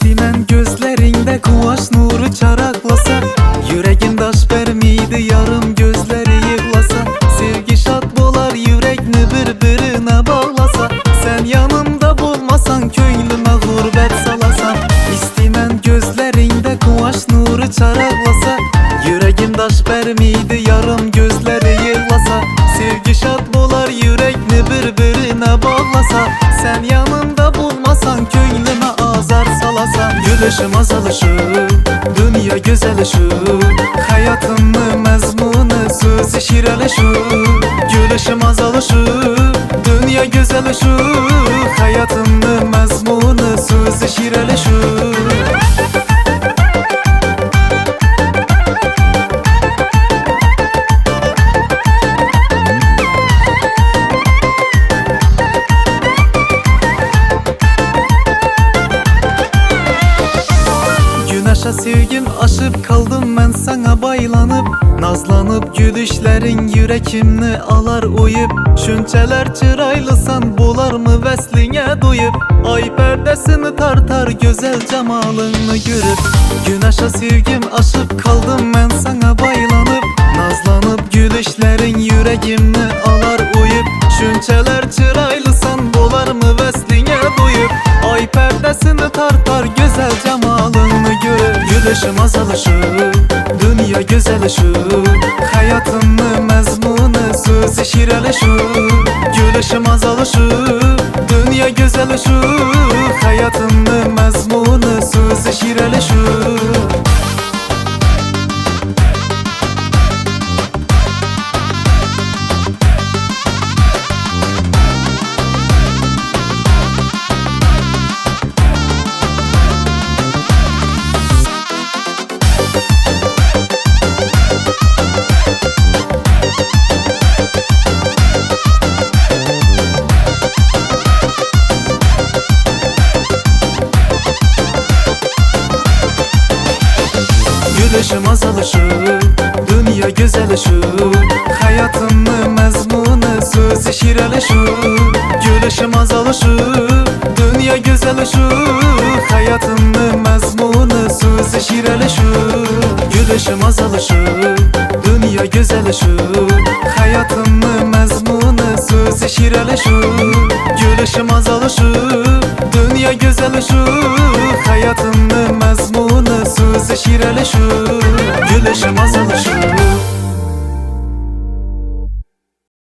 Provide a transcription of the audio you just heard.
İstimen gözlerinde kuvaş nuru çaraklasa, yüreğin daş vermiydi yarım gözleri yığlasa. Sevgi şat bolar yürekni birbirine bağlasa, sen yanımda bulmasan köylüme gurbet salasan. İstimen gözlerinde kuvaş nuru çaraklasa, yüreğim daş vermiydi yarım gözleri yığlasa. Sevgi şat bolar yürekni birbirine bağlasa, sen yanımda bulmasan köylüme azar salasan. Gülüşüm azalışır, dünya güzelişir, hayatımın mezmunu sözü şireleşir. Gülüşüm azalışır, dünya güzelişir, hayatımın mezmunu sözü şireleşir. Güneşe sevgim aşıp kaldım ben sana baylanıp, nazlanıp gülüşlerin yürekimni alar uyup. Şünçeler çıraylısan bolar mı vesline duyup, ay perdesini tartar güzel cemalını görüp. Güneşe sevgim aşıp kaldım ben sana baylanıp, nazlanıp gülüşlerin yürekimni alar uyup. Şünçeler çıraylısan bolar mı vesline duyup, ay perdesini tartar güzel cemalını görüp. Gülüşüm azalışır, dünya güzelişir, hayatımın mezmunu sözü şireleşir. Gülüşüm azalışır, dünya güzelişir, hayatımın mezmunu sözü şireleşir. Gülüşüm azalışır, dünya güzelişir, hayatımın mezmunu sözü şireleşir. Gülüşüm azalışır, dünya güzelişir, hayatımın mezmunu sözü şireleşir. Gülüşüm azalışır, dünya güzelişir, hayatımın mezmunu sözü şireleşir. Gülüşüm azalışır, dünya güzelişir, hayatımın mezmunu sözü şireleşir. Gülüşüm azalışır.